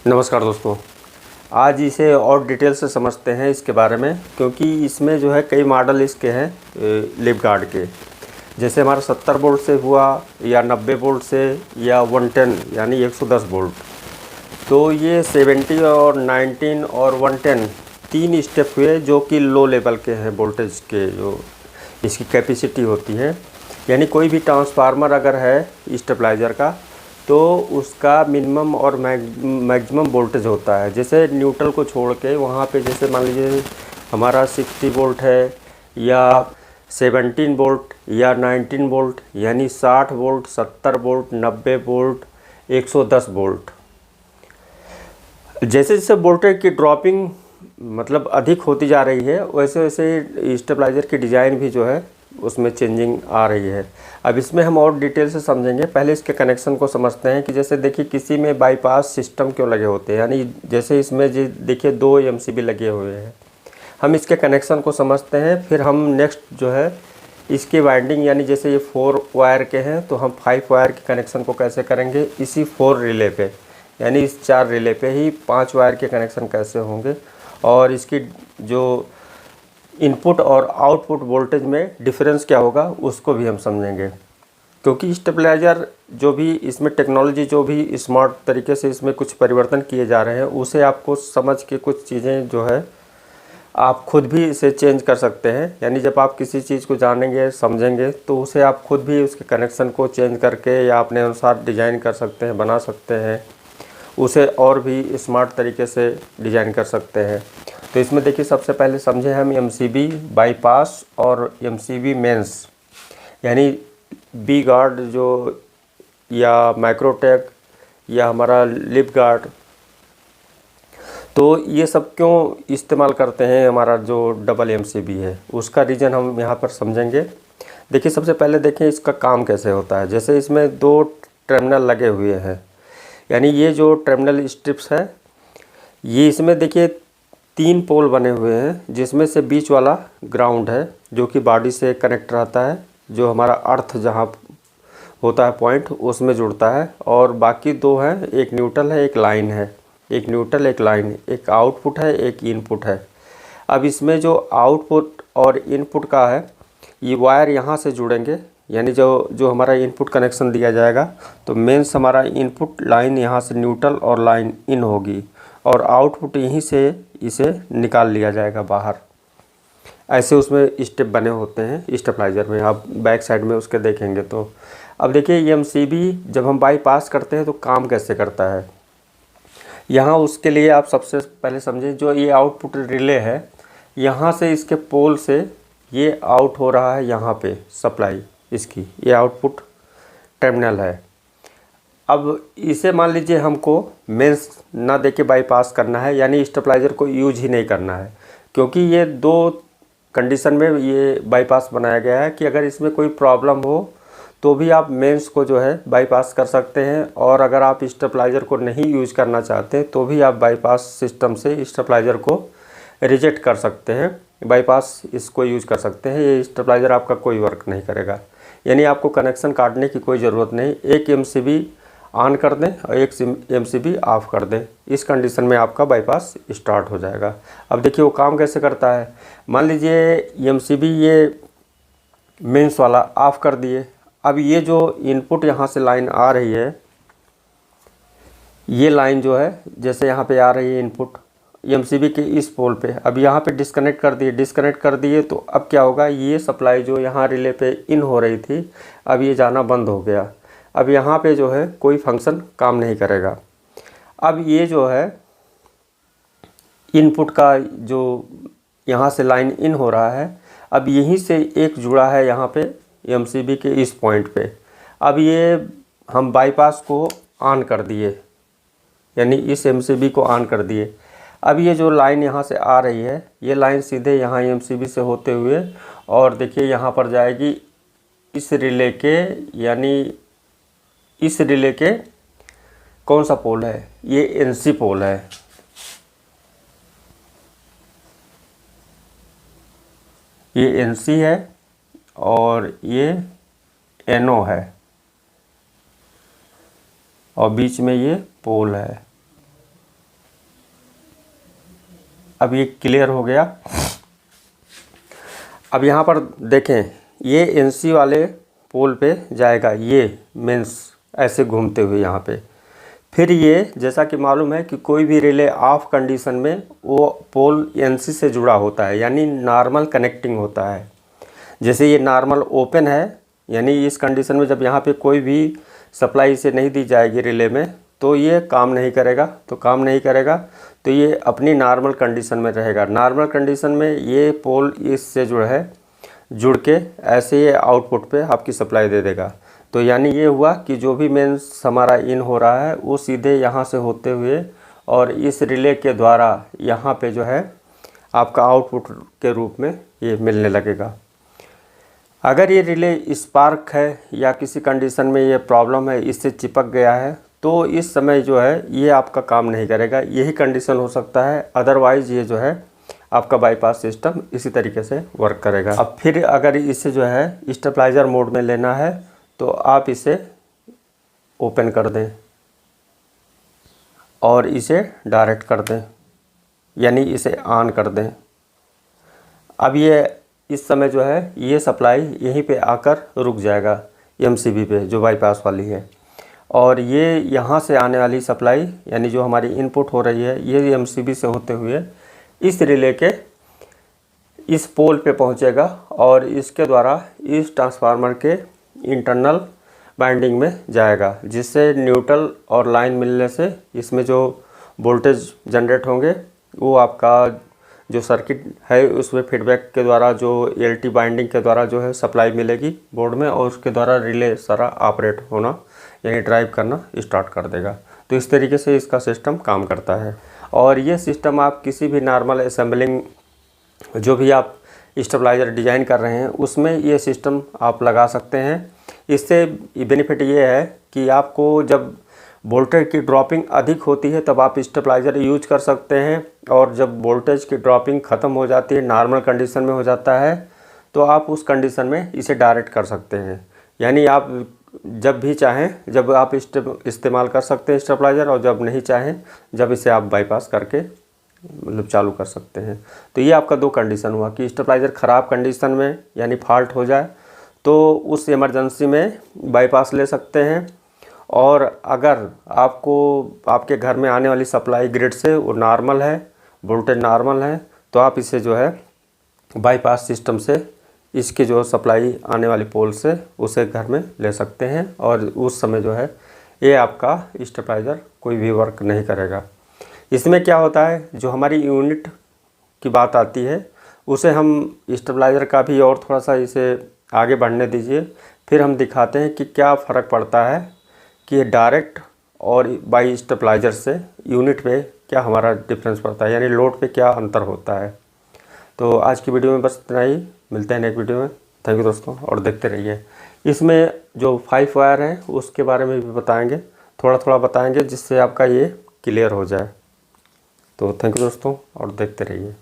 नमस्कार दोस्तों। आज इसे और डिटेल से समझते हैं इसके बारे में, क्योंकि इसमें जो है कई मॉडल इसके हैं लिप गार्ड के। जैसे हमारा 70 वोल्ट से हुआ या 90 वोल्ट से या 110 यानी 110 वोल्ट। तो ये 70 और 19 और 110 तीन स्टेप हुए जो कि लो लेवल के हैं वोल्टेज के, जो इसकी कैपेसिटी होती है। यानी कोई भी ट्रांसफार्मर अगर है स्टेबलाइज़र का, तो उसका मिनिमम और मैक्सिमम वोल्टेज होता है। जैसे न्यूट्रल को छोड़ के वहाँ पे जैसे मान लीजिए हमारा 60 वोल्ट है या 17 वोल्ट या 19 वोल्ट, यानी 60 वोल्ट, 70 वोल्ट, 90 वोल्ट, 110 वोल्ट। जैसे जैसे वोल्टेज की ड्रॉपिंग मतलब अधिक होती जा रही है, वैसे वैसे स्टेबलाइज़र की डिज़ाइन भी जो है उसमें चेंजिंग आ रही है। अब इसमें हम और डिटेल से समझेंगे। पहले इसके कनेक्शन को समझते हैं कि जैसे देखिए किसी में बाईपास सिस्टम क्यों लगे होते हैं। यानी जैसे इसमें जी देखिए 2 एमसीबी लगे हुए हैं। हम इसके कनेक्शन को समझते हैं, फिर हम नेक्स्ट जो है इसकी वाइंडिंग, यानी जैसे ये 4 वायर के हैं तो हम 5 वायर के कनेक्शन को कैसे करेंगे इसी 4 रिले पे, यानी इस 4 रिले पे ही 5 वायर के कनेक्शन कैसे होंगे, और इसकी जो इनपुट और आउटपुट वोल्टेज में डिफरेंस क्या होगा उसको भी हम समझेंगे। क्योंकि स्टेबलाइज़र जो भी इसमें टेक्नोलॉजी जो भी स्मार्ट तरीके से इसमें कुछ परिवर्तन किए जा रहे हैं, उसे आपको समझ के कुछ चीज़ें जो है आप खुद भी इसे चेंज कर सकते हैं। यानी जब आप किसी चीज़ को जानेंगे समझेंगे तो उसे आप खुद भी उसके कनेक्शन को चेंज करके या अपने अनुसार डिज़ाइन कर सकते हैं, बना सकते हैं, उसे और भी स्मार्ट तरीके से डिज़ाइन कर सकते हैं। तो इसमें देखिए सबसे पहले समझे हम एमसीबी बाईपास और एमसीबी मेंस, यानी बी गार्ड जो या माइक्रोटेक या हमारा लिप गार्ड। तो ये सब क्यों इस्तेमाल करते हैं, हमारा जो डबल एमसीबी है उसका रीज़न हम यहाँ पर समझेंगे। देखिए सबसे पहले देखें इसका काम कैसे होता है। जैसे इसमें 2 टर्मिनल लगे हुए हैं, यानी ये जो टर्मिनल स्ट्रिप्स है, ये इसमें देखिए 3 पोल बने हुए हैं, जिसमें से बीच वाला ग्राउंड है जो कि बॉडी से कनेक्ट रहता है, जो हमारा अर्थ जहाँ होता है पॉइंट उसमें जुड़ता है, और बाकी 2 हैं, एक न्यूट्रल है एक लाइन है, एक न्यूट्रल एक लाइन, एक आउटपुट है एक इनपुट है। अब इसमें जो आउटपुट और इनपुट का है, ये वायर यहाँ से जुड़ेंगे, यानी जो जो हमारा इनपुट कनेक्शन दिया जाएगा तो मेंस हमारा इनपुट लाइन यहाँ से न्यूट्रल और लाइन इन होगी, और आउटपुट यहीं से इसे निकाल लिया जाएगा बाहर। ऐसे उसमें स्टेप बने होते हैं स्टेबलाइज़र में, आप बैक साइड में उसके देखेंगे तो। अब देखिए ये एमसीबी जब हम बाईपास करते हैं तो काम कैसे करता है, यहाँ उसके लिए आप सबसे पहले समझें। जो ये आउटपुट रिले है, यहाँ से इसके पोल से ये आउट हो रहा है, यहाँ पे सप्लाई इसकी, ये आउटपुट टर्मिनल है। अब इसे मान लीजिए हमको मेंस ना देके बाईपास करना है, यानी स्टेबलाइज़र को यूज ही नहीं करना है, क्योंकि ये 2 कंडीशन में ये बाईपास बनाया गया है कि अगर इसमें कोई प्रॉब्लम हो तो भी आप मेंस को जो है बाईपास कर सकते हैं, और अगर आप स्टेबलाइज़र को नहीं यूज करना चाहते तो भी आप बाईपास सिस्टम से स्टेबलाइज़र को रिजेक्ट कर सकते हैं, बाईपास इसको यूज कर सकते हैं। ये स्टेबलाइज़र आपका कोई वर्क नहीं करेगा, यानी आपको कनेक्शन काटने की कोई ज़रूरत नहीं। एक एमसीबी ऑन कर दें और एक एमसीबी ऑफ़ कर दें, इस कंडीशन में आपका बाईपास स्टार्ट हो जाएगा। अब देखिए वो काम कैसे करता है। मान लीजिए एमसीबी ये मेंस वाला ऑफ़ कर दिए। अब ये जो इनपुट यहाँ से लाइन आ रही है, ये लाइन जो है जैसे यहाँ पे आ रही है इनपुट एमसीबी के इस पोल पे, अब यहाँ पे डिस्कनेक्ट कर दिए तो अब क्या होगा, ये सप्लाई जो यहाँ रिले पे इन हो रही थी अब ये जाना बंद हो गया। अब यहाँ पे जो है कोई फंक्शन काम नहीं करेगा। अब ये जो है इनपुट का जो यहाँ से लाइन इन हो रहा है, अब यहीं से एक जुड़ा है यहाँ पे एमसीबी के इस पॉइंट पे। अब ये हम बाईपास को ऑन कर दिए, यानी इस एमसीबी को ऑन कर दिए। अब ये जो लाइन यहाँ से आ रही है, ये लाइन सीधे यहाँ एमसीबी से होते हुए और देखिए यहाँ पर जाएगी इस रिले के, यानी इस रिले के कौन सा पोल है, ये एनसी पोल है। ये एनसी है और ये एनओ है, और बीच में ये पोल है। अब ये क्लियर हो गया। अब यहाँ पर देखें, ये एनसी वाले पोल पे जाएगा, ये मेंस ऐसे घूमते हुए यहाँ पे। फिर ये जैसा कि मालूम है कि कोई भी रिले ऑफ कंडीशन में वो पोल एनसी से जुड़ा होता है, यानी नॉर्मल कनेक्टिंग होता है। जैसे ये नॉर्मल ओपन है, यानी इस कंडीशन में जब यहाँ पे कोई भी सप्लाई इसे नहीं दी जाएगी रिले में, तो ये काम नहीं करेगा। तो ये अपनी नॉर्मल कंडीशन में रहेगा। नॉर्मल कंडीशन में ये पोल इससे जुड़ के ऐसे ये आउटपुट पे आपकी सप्लाई दे देगा। तो यानी ये हुआ कि जो भी मेंस हमारा इन हो रहा है वो सीधे यहाँ से होते हुए और इस रिले के द्वारा यहाँ पे जो है आपका आउटपुट के रूप में ये मिलने लगेगा। अगर ये रिले स्पार्क है या किसी कंडीशन में ये प्रॉब्लम है, इससे चिपक गया है, तो इस समय जो है ये आपका काम नहीं करेगा। यही कंडीशन हो सकता है, अदरवाइज़ ये जो है आपका बाईपास सिस्टम इसी तरीके से वर्क करेगा। अब फिर अगर इसे जो है स्टेबलाइज़र मोड में लेना है तो आप इसे ओपन कर दें और इसे डायरेक्ट कर दें, यानी इसे ऑन कर दें। अब ये इस समय जो है ये सप्लाई यहीं पे आकर रुक जाएगा एमसीबी पे, जो बाईपास वाली है। और ये यहाँ से आने वाली सप्लाई, यानी जो हमारी इनपुट हो रही है, ये एमसीबी से होते हुए इस रिले के इस पोल पे पहुँचेगा और इसके द्वारा इस ट्रांसफार्मर के इंटरनल वाइंडिंग में जाएगा, जिससे न्यूट्रल और लाइन मिलने से इसमें जो वोल्टेज जनरेट होंगे वो आपका जो सर्किट है उसमें फीडबैक के द्वारा, जो एलटी बाइंडिंग के द्वारा जो है सप्लाई मिलेगी बोर्ड में, और उसके द्वारा रिले सारा ऑपरेट होना यानी ड्राइव करना स्टार्ट कर देगा। तो इस तरीके से इसका सिस्टम काम करता है। और ये सिस्टम आप किसी भी नॉर्मल असेंबलिंग, जो भी आप स्टेबलाइज़र डिज़ाइन कर रहे हैं, उसमें ये सिस्टम आप लगा सकते हैं। इससे बेनिफिट ये है कि आपको जब वोल्टेज की ड्रॉपिंग अधिक होती है तब आप स्टेबलाइज़र यूज कर सकते हैं, और जब वोल्टेज की ड्रॉपिंग ख़त्म हो जाती है, नॉर्मल कंडीशन में हो जाता है, तो आप उस कंडीशन में इसे डायरेक्ट कर सकते हैं। यानी आप जब भी चाहें जब आप इस्तेमाल कर सकते हैं स्टेबलाइज़र, और जब नहीं चाहें जब इसे आप बाईपास करके मतलब चालू कर सकते हैं। तो ये आपका दो कंडीशन हुआ कि स्टेबलाइज़र ख़राब कंडीशन में यानी फॉल्ट हो जाए तो उस इमरजेंसी में बाईपास ले सकते हैं, और अगर आपको आपके घर में आने वाली सप्लाई ग्रिड से वो नॉर्मल है, वोल्टेज नॉर्मल है, तो आप इसे जो है बाईपास सिस्टम से इसके जो सप्लाई आने वाली पोल से उसे घर में ले सकते हैं, और उस समय जो है ये आपका स्टेबलाइज़र कोई भी वर्क नहीं करेगा। इसमें क्या होता है, जो हमारी यूनिट की बात आती है उसे हम स्टेबलाइज़र का भी और थोड़ा सा इसे आगे बढ़ने दीजिए, फिर हम दिखाते हैं कि क्या फ़र्क पड़ता है कि डायरेक्ट और बाई स्टेबलाइज़र से यूनिट पे क्या हमारा डिफरेंस पड़ता है, यानी लोड पे क्या अंतर होता है। तो आज की वीडियो में बस इतना ही, मिलते हैं नेक्स्ट वीडियो में। थैंक यू दोस्तों, और देखते रहिए। इसमें जो 5 वायर है उसके बारे में भी बताएंगे, थोड़ा थोड़ा बताएंगे, जिससे आपका ये क्लियर हो जाए। तो थैंक यू दोस्तों, और देखते रहिए।